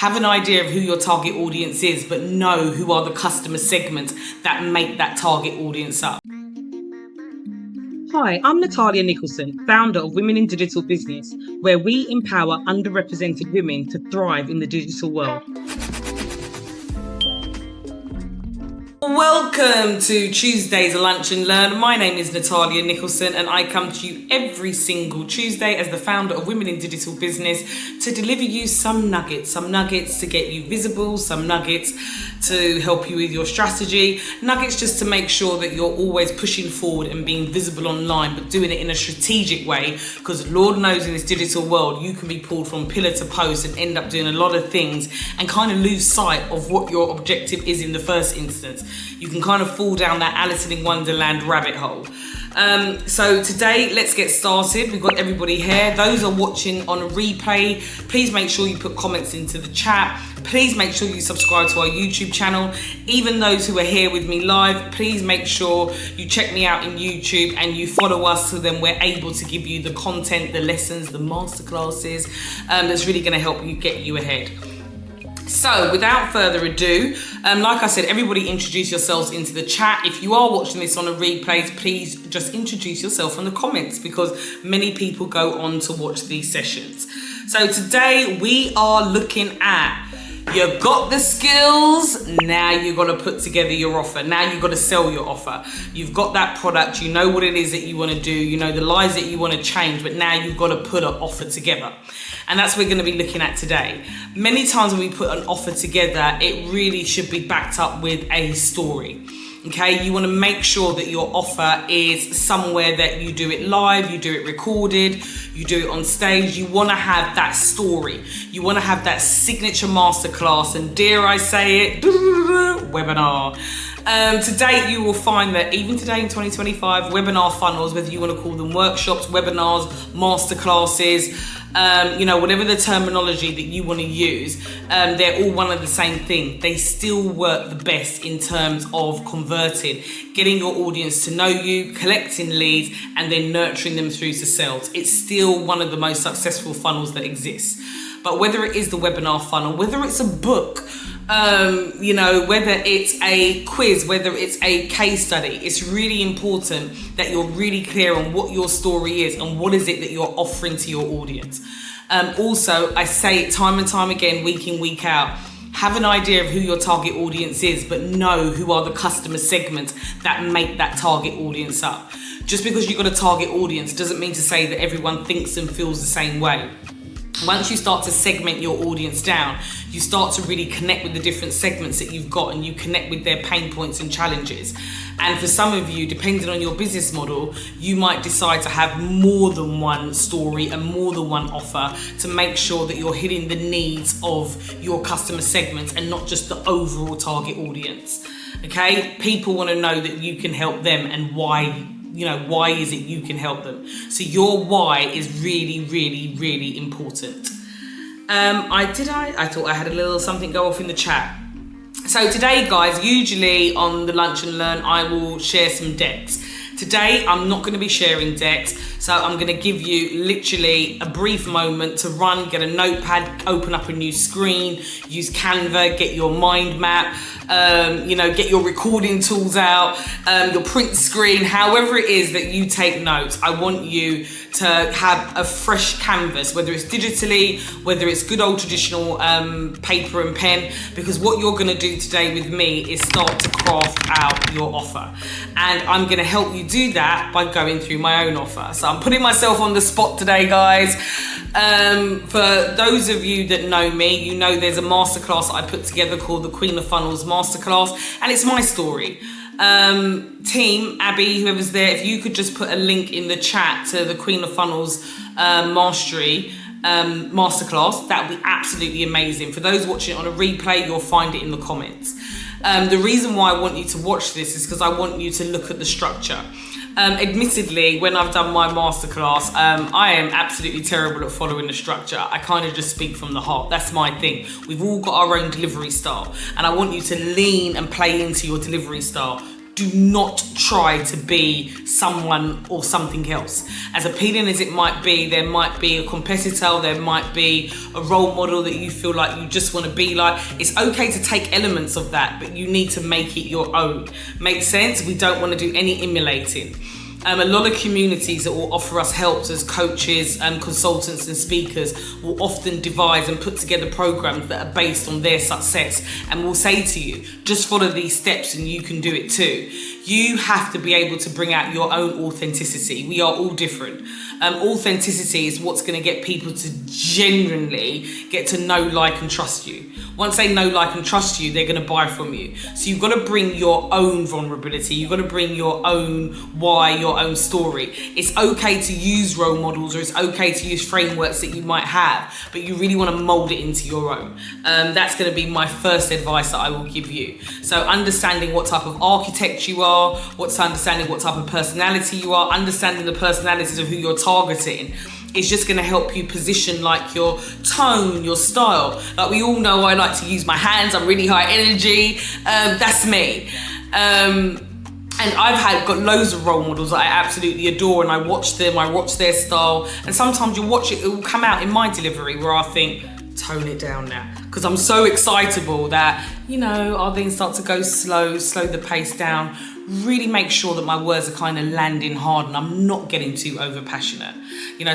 Have an idea of who your target audience is, but know who are the customer segments that make that target audience up. Hi, I'm Natalia Nicholson, founder of Women in Digital Business, where we empower underrepresented women to thrive in the digital world. Welcome to Tuesday's Lunch and Learn. My name is Natalia Nicholson and I come to you every single Tuesday as the founder of Women in Digital Business to deliver you some nuggets to get you visible, some nuggets to help you with your strategy, nuggets just to make sure that you're always pushing forward and being visible online, but doing it in a strategic way, because Lord knows in this digital world you can be pulled from pillar to post and end up doing a lot of things and kind of lose sight of what your objective is in the first instance. You can kind of fall down that Alice in Wonderland rabbit hole. So today, let's get started. We've got everybody here. Those are watching on a replay, please make sure you put comments into the chat. Please make sure you subscribe to our YouTube channel. Even those who are here with me live, please make sure you check me out in YouTube and you follow us so then we're able to give you the content, the lessons, the masterclasses that's really going to help you get you ahead. So without further ado, like I said, everybody introduce yourselves into the chat. If you are watching this on a replay, please just introduce yourself in the comments because many people go on to watch these sessions. So today we are looking at, you've got the skills, now you've got to put together your offer. Now you've got to sell your offer. You've got that product, you know what it is that you want to do, you know the lies that you want to change, but now you've got to put an offer together. And that's what we're going to be looking at today. Many times when we put an offer together, it really should be backed up with a story. Okay, you want to make sure that your offer is somewhere that you do it live, you do it recorded, you do it on stage. You want to have that story. You want to have that signature masterclass, and dare I say it, webinar. To date, you will find that even today in 2025, webinar funnels, whether you want to call them workshops, webinars, masterclasses, whatever the terminology that you want to use, they're all one and the same thing. They still work the best in terms of converting, getting your audience to know you, collecting leads, and then nurturing them through to sales. It's still one of the most successful funnels that exists. But whether it is the webinar funnel, whether it's a book, whether it's a quiz, whether it's a case study, it's really important that you're really clear on what your story is and what is it that you're offering to your audience. Also, I say it time and time again, week in, week out, have an idea of who your target audience is, but know who are the customer segments that make that target audience up. Just because you've got a target audience doesn't mean to say that everyone thinks and feels the same way. Once you start to segment your audience down, you start to really connect with the different segments that you've got and you connect with their pain points and challenges. And for some of you, depending on your business model, you might decide to have more than one story and more than one offer to make sure that you're hitting the needs of your customer segments and not just the overall target audience. Okay? People want to know that you can help them and why is it you can help them? So your why is really, really, really important. I thought I had a little something go off in the chat. So today, guys, usually on the Lunch and Learn, I will share some decks. Today, I'm not going to be sharing decks, so I'm going to give you literally a brief moment to run, get a notepad, open up a new screen, use Canva, get your mind map, get your recording tools out, your print screen, however it is that you take notes. I want you to have a fresh canvas, whether it's digitally, whether it's good old traditional paper and pen, because what you're going to do today with me is start to craft out your offer. And I'm going to help you do that by going through my own offer. So I'm putting myself on the spot today, guys. For those of you that know me, you know there's a masterclass I put together called the Queen of Funnels Masterclass, and it's my story. Team, Abby, whoever's there, if you could just put a link in the chat to the Queen of Funnels Mastery Masterclass, that would be absolutely amazing. For those watching it on a replay, you'll find it in the comments. The reason why I want you to watch this is because I want you to look at the structure. Admittedly, when I've done my masterclass, I am absolutely terrible at following the structure. I kind of just speak from the heart. That's my thing. We've all got our own delivery style, and I want you to lean and play into your delivery style. do not try to be someone or something else. As appealing as it might be, there might be a competitor, there might be a role model that you feel like you just want to be like. It's okay to take elements of that, but you need to make it your own. Make sense? We don't want to do any emulating. A lot of communities that will offer us help as coaches, consultants and speakers will often devise and put together programs that are based on their success, and will say to you, just follow these steps and you can do it too. You have to be able to bring out your own authenticity. We are all different. Authenticity is what's going to get people to genuinely get to know, like and trust you. Once they know, like and trust you, they're going to buy from you. So you've got to bring your own vulnerability. You've got to bring your own why, your own story. It's okay to use role models, or it's okay to use frameworks that you might have, but you really want to mold it into your own. That's going to be my first advice that I will give you. So understanding what type of architect you are, understanding what type of personality you are, understanding the personalities of who you're targeting. It's just going to help you position like your tone, your style. Like we all know I like to use my hands. I'm really high energy. That's me. And I've got loads of role models that I absolutely adore, and I watch them, I watch their style, and sometimes you watch it, it will come out in my delivery where I think, tone it down now, because I'm so excitable that, I'll then start to go slow the pace down, really make sure that my words are kind of landing hard and I'm not getting too over passionate.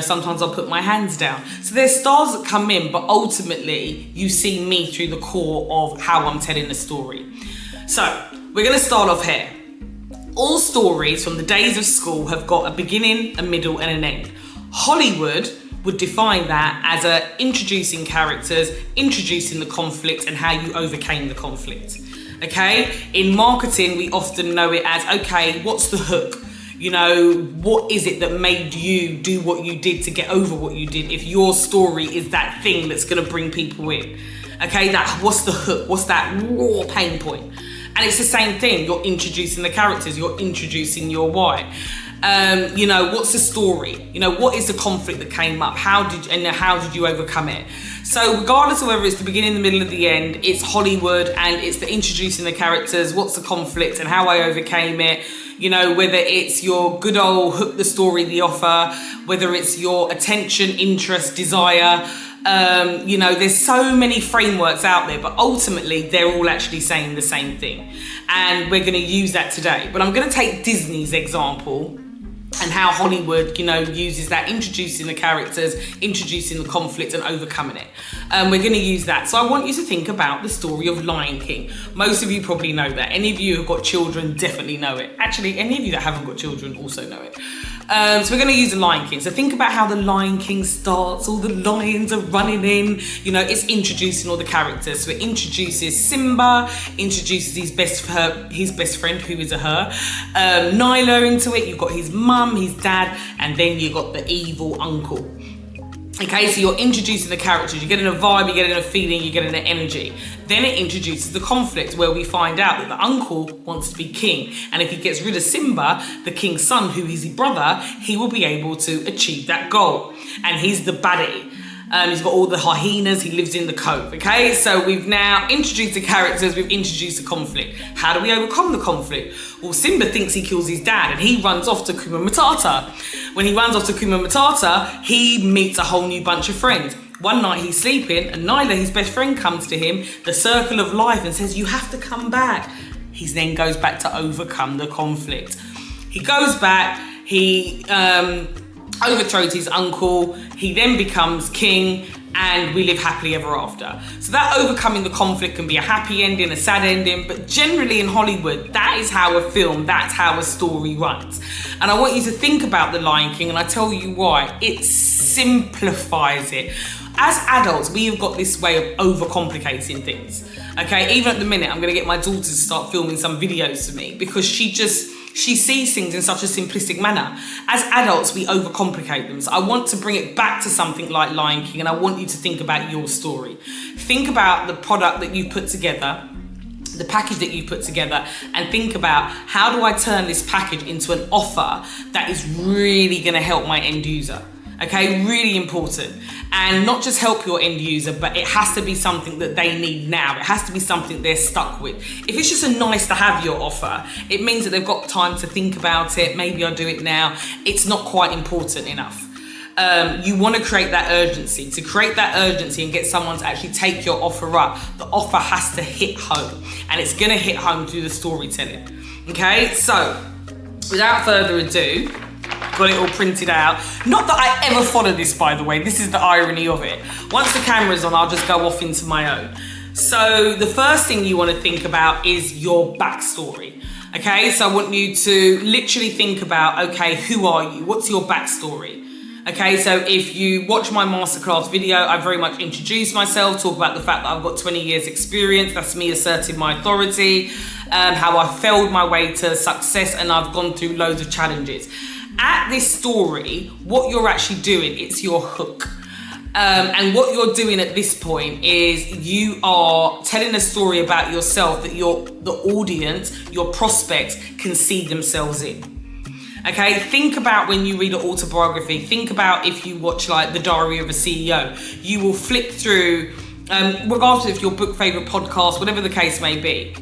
Sometimes I'll put my hands down. So there's styles that come in, but ultimately you see me through the core of how I'm telling the story. So we're going to start off here. All stories from the days of school have got a beginning, a middle and an end. Hollywood would define that as introducing characters, introducing the conflict and how you overcame the conflict. Okay? In marketing, we often know it as, okay, what's the hook? What is it that made you do what you did to get over what you did? If your story is that thing that's going to bring people in. Okay, what's the hook? What's that raw pain point? And it's the same thing. You're introducing the characters. You're introducing your why. What's the story? What is the conflict that came up? How did you overcome it? So regardless of whether it's the beginning, the middle, or the end, it's Hollywood and it's the introducing the characters, what's the conflict and how I overcame it. Whether it's your good old hook the story, the offer, whether it's your attention, interest, desire. There's so many frameworks out there, but ultimately they're all actually saying the same thing. And we're going to use that today. But I'm going to take Disney's example and how Hollywood, uses that, introducing the characters, introducing the conflict and overcoming it. We're going to use that. So I want you to think about the story of Lion King. Most of you probably know that. Any of you who've got children definitely know it. Actually, any of you that haven't got children also know it. So we're going to use the Lion King. So think about how the Lion King starts. All the lions are running in. It's introducing all the characters. So it introduces Simba, introduces his best friend, who is a her. Nyla into it. You've got his mum, his dad, and then you've got the evil uncle. Okay, so you're introducing the characters, you're getting a vibe, you're getting a feeling, you're getting an energy. Then it introduces the conflict where we find out that the uncle wants to be king. And if he gets rid of Simba, the king's son, who is his brother, he will be able to achieve that goal. And he's the baddie. He's got all the hyenas, he lives in the cove, okay? So we've now introduced the characters, we've introduced the conflict. How do we overcome the conflict? Well, Simba thinks he kills his dad and he runs off to Hakuna Matata. When he runs off to Hakuna Matata, he meets a whole new bunch of friends. One night he's sleeping and Nyla, his best friend, comes to him, the circle of life, and says, you have to come back. He then goes back to overcome the conflict. He goes back, he overthrows his uncle, he then becomes king, and we live happily ever after. So that overcoming the conflict can be a happy ending, a sad ending, but generally in Hollywood, that is how a film, that's how a story runs. And I want you to think about The Lion King, and I tell you why. It simplifies it. As adults, we have got this way of overcomplicating things. Okay, even at the minute, I'm gonna get my daughter to start filming some videos for me because she sees things in such a simplistic manner. As adults, we overcomplicate them. So I want to bring it back to something like Lion King, and I want you to think about your story. Think about the product that you've put together, the package that you've put together, and think about, how do I turn this package into an offer that is really gonna help my end user? Okay, really important. And not just help your end user, but it has to be something that they need now. It has to be something they're stuck with. If it's just a nice to have your offer, it means that they've got time to think about it. Maybe I'll do it now. It's not quite important enough. You want to create that urgency. To create that urgency and get someone to actually take your offer up, the offer has to hit home. And it's going to hit home through the storytelling. Okay, so without further ado, got it all printed out. Not that I ever follow this, by the way. This is the irony of it. Once the camera's on, I'll just go off into my own. So the first thing you want to think about is your backstory. Okay, so I want you to literally think about, okay, who are you? What's your backstory? Okay, so if you watch my masterclass video, I very much introduce myself, talk about the fact that I've got 20 years experience. That's me asserting my authority, how I failed my way to success, and I've gone through loads of challenges. At this story, what you're actually doing, it's your hook. And what you're doing at this point is you are telling a story about yourself that the audience, your prospects, can see themselves in. Okay, think about when you read an autobiography. Think about if you watch like The Diary of a CEO. You will flip through, regardless of your book, favorite podcast, whatever the case may be.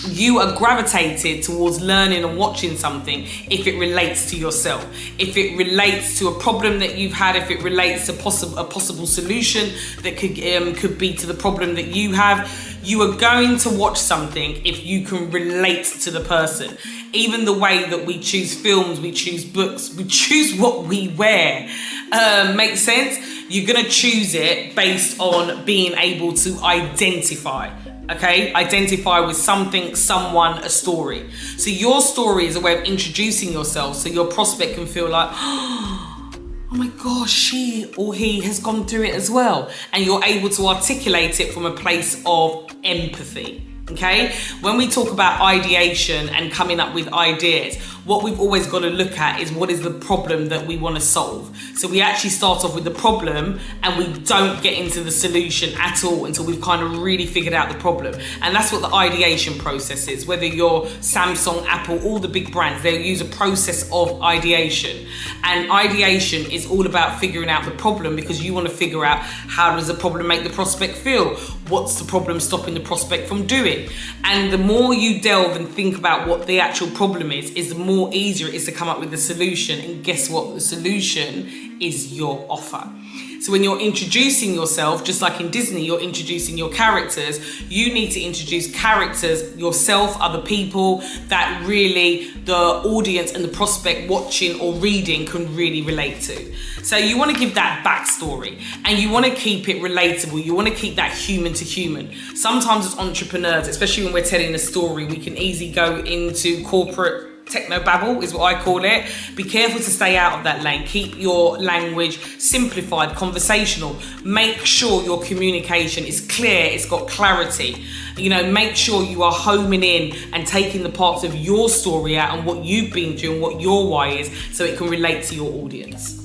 You are gravitated towards learning and watching something if it relates to yourself, if it relates to a problem that you've had, if it relates to a possible solution that could be to the problem that you have. You are going to watch something if you can relate to the person. Even the way that we choose films, we choose books, we choose what we wear. Makes sense? You're going to choose it based on being able to identify. Okay, identify with something, someone, a story. So your story is a way of introducing yourself so your prospect can feel like, oh my gosh, she or he has gone through it as well. And you're able to articulate it from a place of empathy. Okay, when we talk about ideation and coming up with ideas, what we've always got to look at is what is the problem that we want to solve. So we actually start off with the problem and we don't get into the solution at all until we've kind of really figured out the problem. And that's what the ideation process is. Whether you're Samsung, Apple, all the big brands, they'll use a process of ideation. And ideation is all about figuring out the problem because you want to figure out how does the problem make the prospect feel? What's the problem stopping the prospect from doing? And the more you delve and think about what the actual problem is the more easier it is to come up with the solution. And guess what? The solution is your offer. So when you're introducing yourself, just like in Disney, you're introducing your characters, you need to introduce characters, yourself, other people that really the audience and the prospect watching or reading can really relate to. So you want to give that backstory and you want to keep it relatable. You want to keep that human to human. Sometimes as entrepreneurs, especially when we're telling a story, we can easily go into corporate technobabble is what I call it. Be careful to stay out of that lane. Keep your language simplified, conversational. Make sure your communication is clear, it's got clarity. Make sure you are homing in and taking the parts of your story out and what you've been through and what your why is so it can relate to your audience.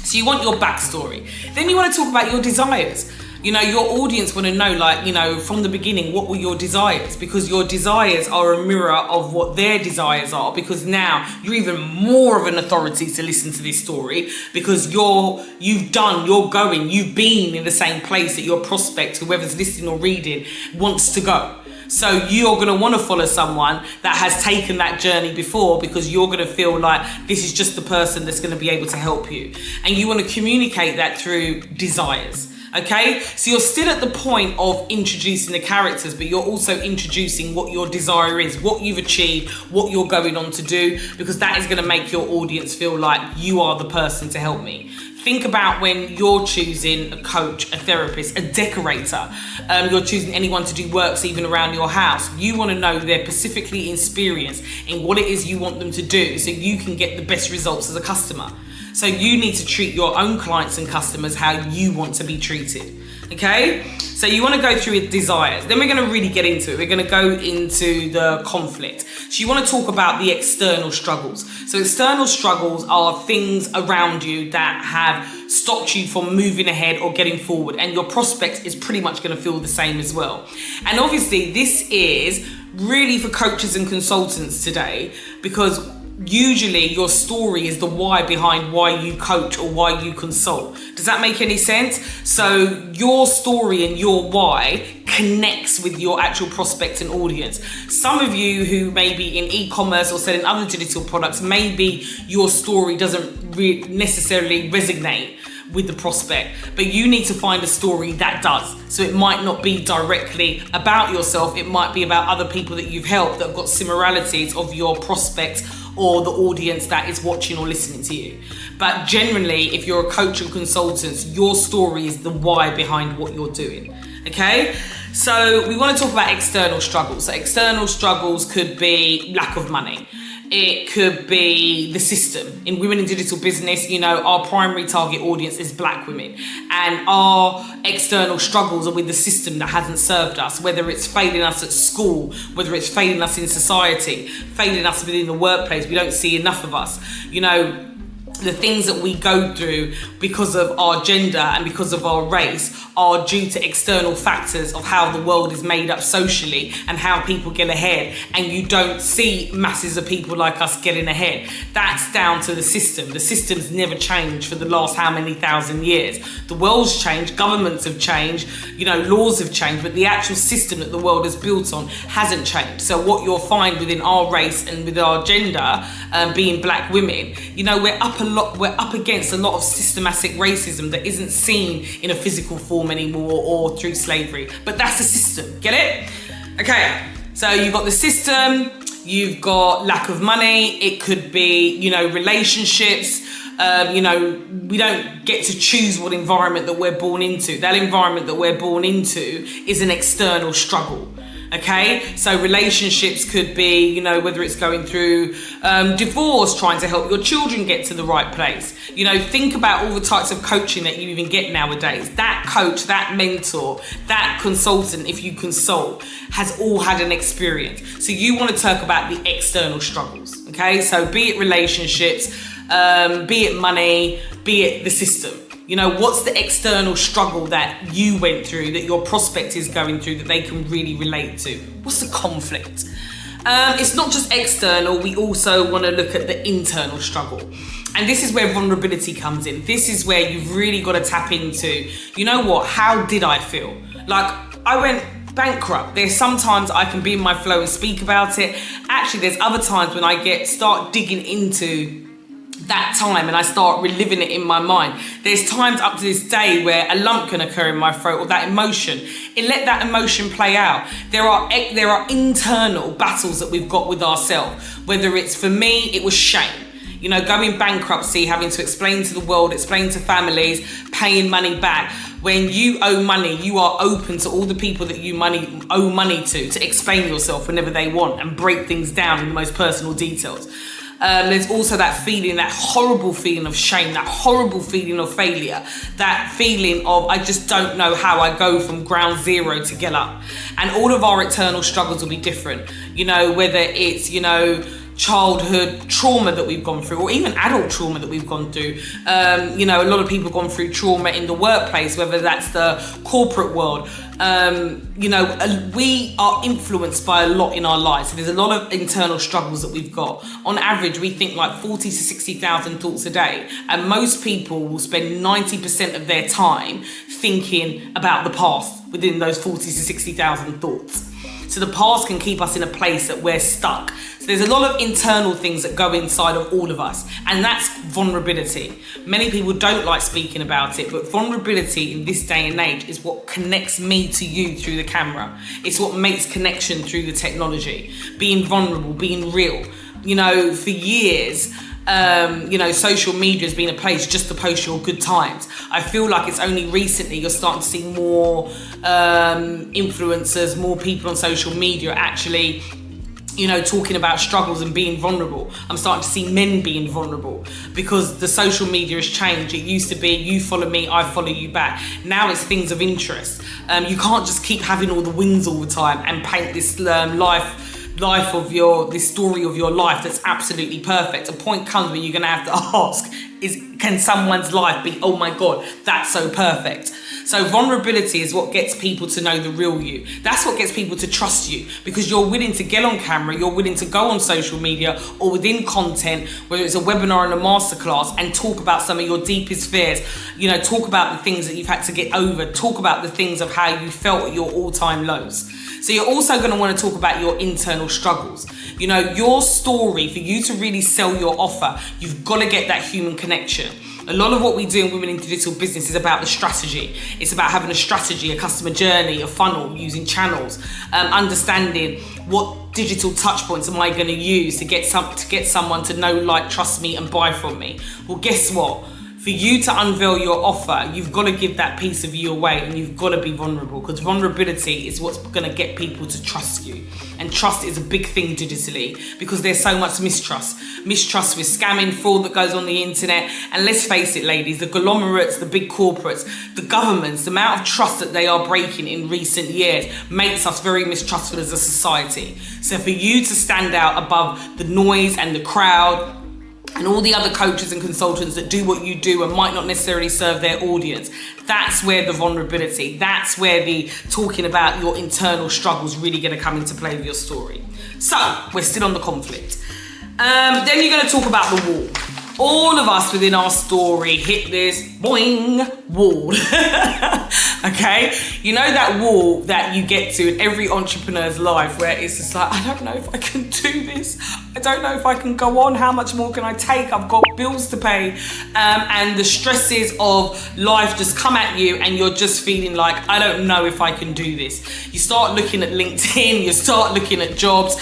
So you want your backstory. Then you want to talk about your desires. Your audience want to know, from the beginning, what were your desires? Because your desires are a mirror of what their desires are. Because now you're even more of an authority to listen to this story because you've been in the same place that your prospect, whoever's listening or reading, wants to go. So you're going to want to follow someone that has taken that journey before because you're going to feel like this is just the person that's going to be able to help you. And you want to communicate that through desires. Okay, so you're still at the point of introducing the characters, but you're also introducing what your desire is, what you've achieved, what you're going on to do, because that is going to make your audience feel like you are the person to help me. Think about when you're choosing a coach, a therapist, a decorator, you're choosing anyone to do works even around your house. You want to know they're specifically experienced in what it is you want them to do so you can get the best results as a customer. So you need to treat your own clients and customers how you want to be treated. Okay? So you want to go through desires. Then we're going to really get into it. We're going to go into the conflict. So you want to talk about the external struggles. So external struggles are things around you that have stopped you from moving ahead or getting forward. And your prospect is pretty much going to feel the same as well. And obviously this is really for coaches and consultants today because usually your story is the why behind why you coach or why you consult. Does that make any sense? So your story and your why connects with your actual prospect and audience. Some of you who may be in e-commerce or selling other digital products, maybe your story doesn't necessarily resonate with the prospect, but you need to find a story that does. So it might not be directly about yourself, it might be about other people that you've helped that have got similarities of your prospect or the audience that is watching or listening to you. But generally, if you're a coach or consultant, your story is the why behind what you're doing. Okay? So we want to talk about external struggles. So external struggles could be lack of money. It could be the system. In Women in Digital Business, our primary target audience is Black women, and our external struggles are with the system that hasn't served us, whether it's failing us at school, whether it's failing us in society, failing us within the workplace. We don't see enough of us. The things that we go through because of our gender and because of our race are due to external factors of how the world is made up socially and how people get ahead, and you don't see masses of people like us getting ahead. That's down to the system. The system's never changed for the last how many thousand years. The world's changed, governments have changed, laws have changed, but the actual system that the world is built on hasn't changed. So what you'll find within our race and with our gender, being Black women, we're up against a lot of systematic racism that isn't seen in a physical form anymore or through slavery. But that's the system. Get it? Okay. So you've got the system, you've got lack of money, it could be, relationships. We don't get to choose what environment that we're born into. That environment that we're born into is an external struggle. Okay, so relationships could be, whether it's going through divorce, trying to help your children get to the right place. Think about all the types of coaching that you even get nowadays. That coach, that mentor, that consultant, if you consult, has all had an experience. So you want to talk about the external struggles. Okay, so be it relationships, be it money, be it the system. What's the external struggle that you went through, that your prospect is going through, that they can really relate to? What's the conflict? It's not just external, we also want to look at the internal struggle. And this is where vulnerability comes in. This is where you've really got to tap into, how did I feel? Like, I went bankrupt. There's sometimes I can be in my flow and speak about it. Actually, there's other times when I start digging into that time and I start reliving it in my mind. There's times up to this day where a lump can occur in my throat, or that emotion. Let that emotion play out. There are internal battles that we've got with ourselves. Whether it's, for me, it was shame. Going bankruptcy, having to explain to the world, explain to families, paying money back. When you owe money, you are open to all the people that you owe money to explain yourself whenever they want and break things down in the most personal details. There's also that feeling, that horrible feeling of shame, that horrible feeling of failure, that feeling of I just don't know how I go from ground zero to get up. And all of our internal struggles will be different, whether it's, childhood trauma that we've gone through, or even adult trauma that we've gone through. A lot of people have gone through trauma in the workplace, whether that's the corporate world. We are influenced by a lot in our lives. So there's a lot of internal struggles that we've got. On average, we think like 40 to 60,000 thoughts a day. And most people will spend 90% of their time thinking about the past within those 40 to 60,000 thoughts. So the past can keep us in a place that we're stuck. So there's a lot of internal things that go inside of all of us, and that's vulnerability. Many people don't like speaking about it, but vulnerability in this day and age is what connects me to you through the camera. It's what makes connection through the technology. Being vulnerable, being real. For years, social media has been a place just to post your good times. I feel like it's only recently you're starting to see more influencers, more people on social media actually, talking about struggles and being vulnerable. I'm starting to see men being vulnerable because the social media has changed. It used to be you follow me, I follow you back. Now it's things of interest. You can't just keep having all the wins all the time and paint this this story of your life that's absolutely perfect. A point comes where you're going to have to ask, can someone's life be, oh my God, that's so perfect? So vulnerability is what gets people to know the real you. That's what gets people to trust you, because you're willing to get on camera, you're willing to go on social media or within content, whether it's a webinar and a masterclass, and talk about some of your deepest fears. Talk about the things that you've had to get over, talk about the things of how you felt at your all-time lows. So you're also going to want to talk about your internal struggles. Your story, for you to really sell your offer, you've got to get that human connection. A lot of what we do in Women in Digital Business is about the strategy. It's about having a strategy, a customer journey, a funnel, using channels, understanding what digital touch points am I going to use to get someone to know, like, trust me and buy from me. Well, guess what? For you to unveil your offer, you've got to give that piece of you away, and you've got to be vulnerable, because vulnerability is what's going to get people to trust you. And trust is a big thing digitally, because there's so much mistrust. Mistrust with scamming, fraud that goes on the internet. And let's face it, ladies, the conglomerates, the big corporates, the governments, the amount of trust that they are breaking in recent years makes us very mistrustful as a society. So for you to stand out above the noise and the crowd, and all the other coaches and consultants that do what you do and might not necessarily serve their audience, that's where the vulnerability, that's where the talking about your internal struggles really going to come into play with your story. So we're still on the conflict. Then you're going to talk about the wall. All of us within our story hit this boing wall. Okay? That wall that you get to in every entrepreneur's life, where it's just like, I don't know if I can do this. I don't know if I can go on. How much more can I take? I've got bills to pay. And the stresses of life just come at you, and you're just feeling like, I don't know if I can do this. You start looking at LinkedIn, you start looking at jobs,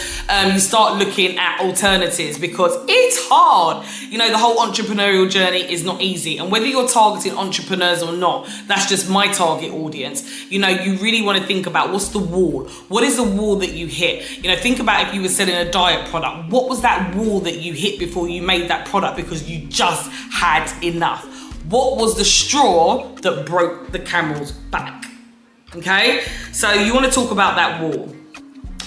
you start looking at alternatives, because it's hard. The whole entrepreneurial journey is not easy. And whether you're targeting entrepreneurs or not, that's just my target audience. You really want to think about, what's the wall? What is the wall that you hit? Think about if you were selling a diet product. What was that wall that you hit before you made that product because you just had enough? What was the straw that broke the camel's back? Okay, so you want to talk about that wall.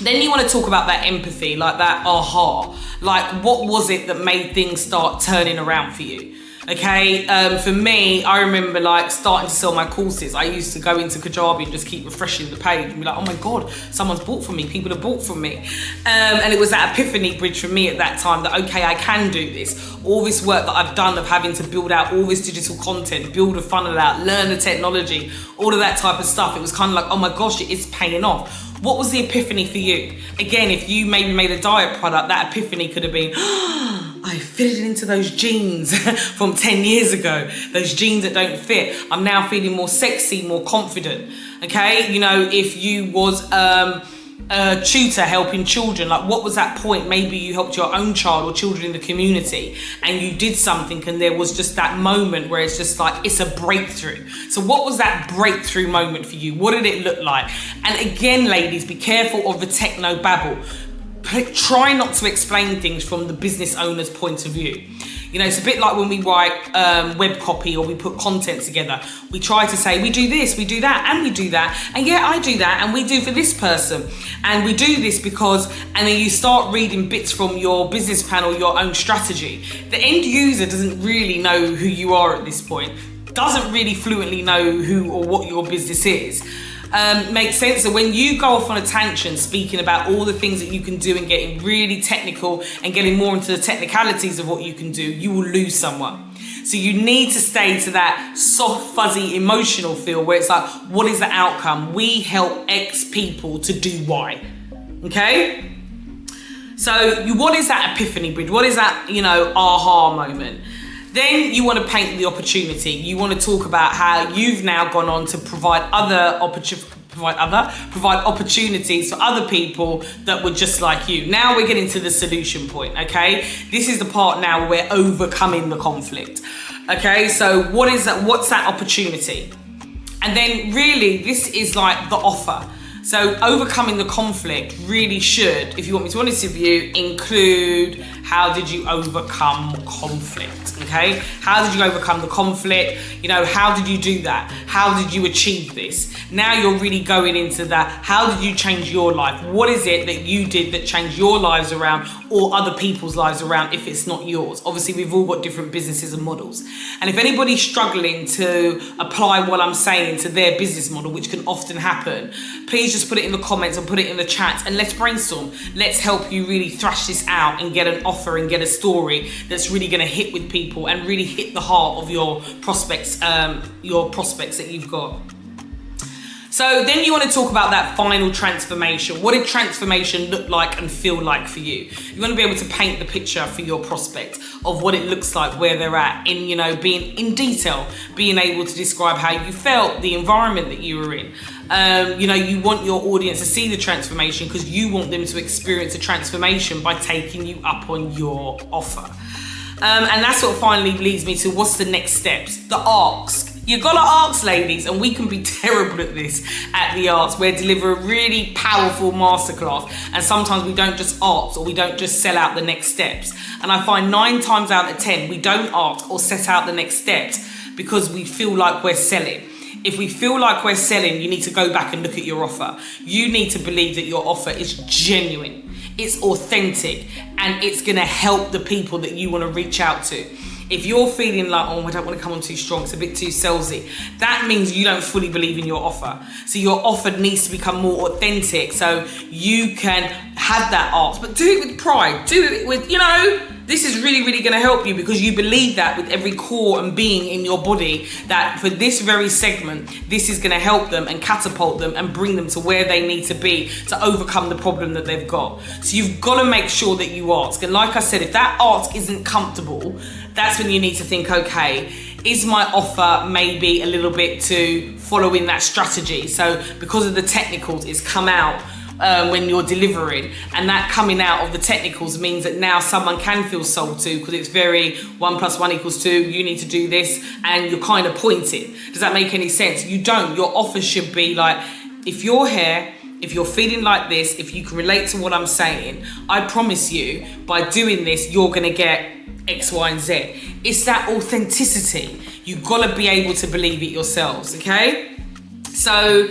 Then you want to talk about that empathy, like that aha. Like, what was it that made things start turning around for you? Okay, for me, I remember starting to sell my courses. I used to go into Kajabi and just keep refreshing the page and be like, oh my God, someone's bought from me, people have bought from me. And it was that epiphany bridge for me at that time that, okay, I can do this. All this work that I've done of having to build out all this digital content, build a funnel out, learn the technology, all of that type of stuff. It was kind of like, oh my gosh, it is paying off. What was the epiphany for you? Again, if you maybe made a diet product, that epiphany could have been, I fitted into those jeans from 10 years ago, those jeans that don't fit. I'm now feeling more sexy, more confident. Okay, if you was a tutor helping children, what was that point? Maybe you helped your own child or children in the community, and you did something, and there was just that moment where it's just like, it's a breakthrough. So what was that breakthrough moment for you? What did it look like? And again, ladies, be careful of the techno babble. Try not to explain things from the business owner's point of view. It's a bit like when we write web copy or we put content together. We try to say, we do this, we do that, and we do that. And yeah, I do that, and we do for this person. And we do this because, and then you start reading bits from your business plan or your own strategy. The end user doesn't really know who you are at this point, doesn't really fluently know who or what your business is. Makes sense. So when you go off on a tangent speaking about all the things that you can do and getting really technical and getting more into the technicalities of what you can do, you will lose someone. So you need to stay to that soft, fuzzy, emotional feel where it's like, what is the outcome? We help X people to do Y. Okay? So what is that epiphany bridge? What is that, aha moment? Then you want to paint the opportunity. You want to talk about how you've now gone on to provide opportunities for other people that were just like you. Now we're getting to the solution point, okay? This is the part now where we're overcoming the conflict. Okay, so what's that opportunity? And then really, this is like the offer. So overcoming the conflict really should, if you want me to be honest with you, include how did you overcome conflict, okay? How did you overcome the conflict? You know, how did you do that? How did you achieve this? Now you're really going into that. How did you change your life? What is it that you did that changed your lives around or other people's lives around if it's not yours? Obviously, we've all got different businesses and models. And if anybody's struggling to apply what I'm saying to their business model, which can often happen, please just put it in the comments and put it in the chats and let's brainstorm. Let's help you really thrash this out and get an offer and get a story that's really going to hit with people and really hit the heart of your prospects that you've got. So then you want to talk about that final transformation. What did transformation look like and feel like for you? You want to be able to paint the picture for your prospect of what it looks like, where they're at, in, you know, being in detail, being able to describe how you felt, the environment that you were in. You know, you want your audience to see the transformation because you want them to experience a transformation by taking you up on your offer. And that sort of finally leads me to what's the next steps? The asks. You've got to ask, ladies, and we can be terrible at this at the arts. We deliver a really powerful masterclass, and sometimes we don't just ask or we don't just sell out the next steps. And I find 9 times out of 10, we don't ask or set out the next steps because we feel like we're selling. If we feel like we're selling, you need to go back and look at your offer. You need to believe that your offer is genuine, it's authentic, and it's going to help the people that you want to reach out to. If you're feeling like, oh, I don't want to come on too strong, it's a bit too salesy, that means you don't fully believe in your offer. So your offer needs to become more authentic so you can have that art, but do it with pride. Do it with, you know, this is really, really going to help you because you believe that with every core and being in your body that for this very segment, this is going to help them and catapult them and bring them to where they need to be to overcome the problem that they've got. So you've got to make sure that you ask. And like I said, if that ask isn't comfortable, that's when you need to think, okay, is my offer maybe a little bit to following that strategy? So because of the technicals, it's come out when you're delivering, and that coming out of the technicals means that now someone can feel sold to because it's very 1 + 1 = 2, you need to do this, and you're kind of pointed. Does that make any sense? You don't. Your offer should be like, if you're here, if you're feeling like this, if you can relate to what I'm saying, I promise you, by doing this, you're going to get X, Y, and Z. It's that authenticity. You've got to be able to believe it yourselves, okay? So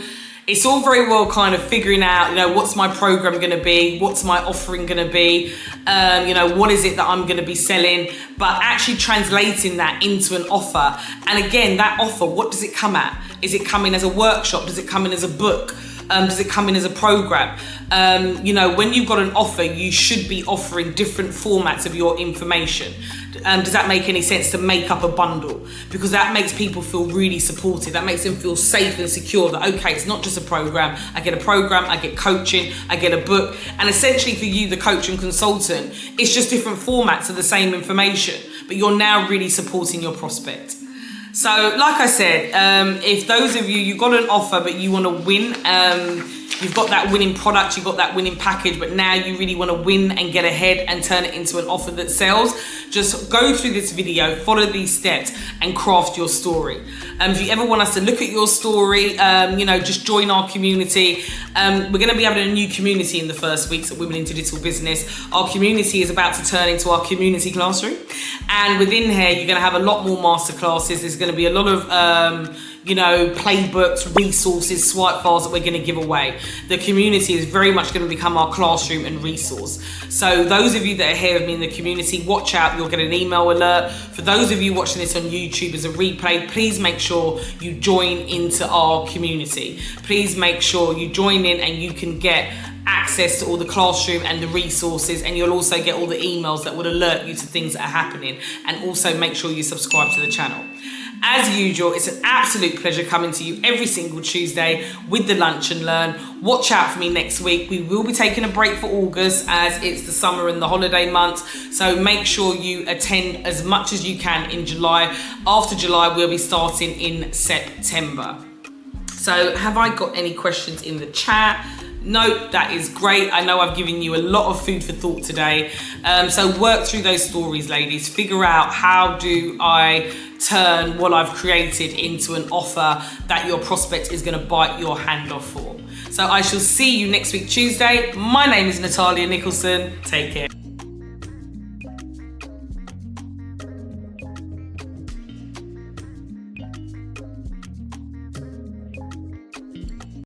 it's all very well kind of figuring out, you know, what's my program going to be? What's my offering going to be? You know, what is it that I'm going to be selling? But actually translating that into an offer. And again, that offer, what does it come at? Is it coming as a workshop? Does it come in as a book? Does it come in as a program? You know, when you've got an offer, you should be offering different formats of your information. Does that make any sense, to make up a bundle? Because that makes people feel really supported. That makes them feel safe and secure that, okay, it's not just a program. I get a program, I get coaching, I get a book. And essentially for you, the coach and consultant, it's just different formats of the same information, but you're now really supporting your prospect. So like I said, if those of you, you've got an offer but you want to win, you've got that winning product, you've got that winning package, but now you really want to win and get ahead and turn it into an offer that sells, just go through this video, follow these steps and craft your story. If you ever want us to look at your story, you know, just join our community. We're going to be having a new community in the first weeks of Women in Digital Business. Our community is about to turn into our community classroom. And within here, you're going to have a lot more masterclasses. There's going to be a lot of you know, playbooks, resources, swipe files that we're going to give away. The community is very much going to become our classroom and resource. So those of you that are here with me in the community, watch out, you'll get an email alert. For those of you watching this on YouTube as a replay, please make sure you join into our community. Please make sure you join in and you can get access to all the classroom and the resources, and you'll also get all the emails that will alert you to things that are happening, and also make sure you subscribe to the channel. As usual, it's an absolute pleasure coming to you every single Tuesday with the Lunch and Learn. Watch out for me next week. We will be taking a break for August as it's the summer and the holiday months. So make sure you attend as much as you can in July. After July, we'll be starting in September. So have I got any questions in the chat? No, that is great. I know I've given you a lot of food for thought today. So work through those stories, ladies. Figure out, how do I turn what I've created into an offer that your prospect is going to bite your hand off for? So I shall see you next week Tuesday. My name is Natalia Nicholson. Take care.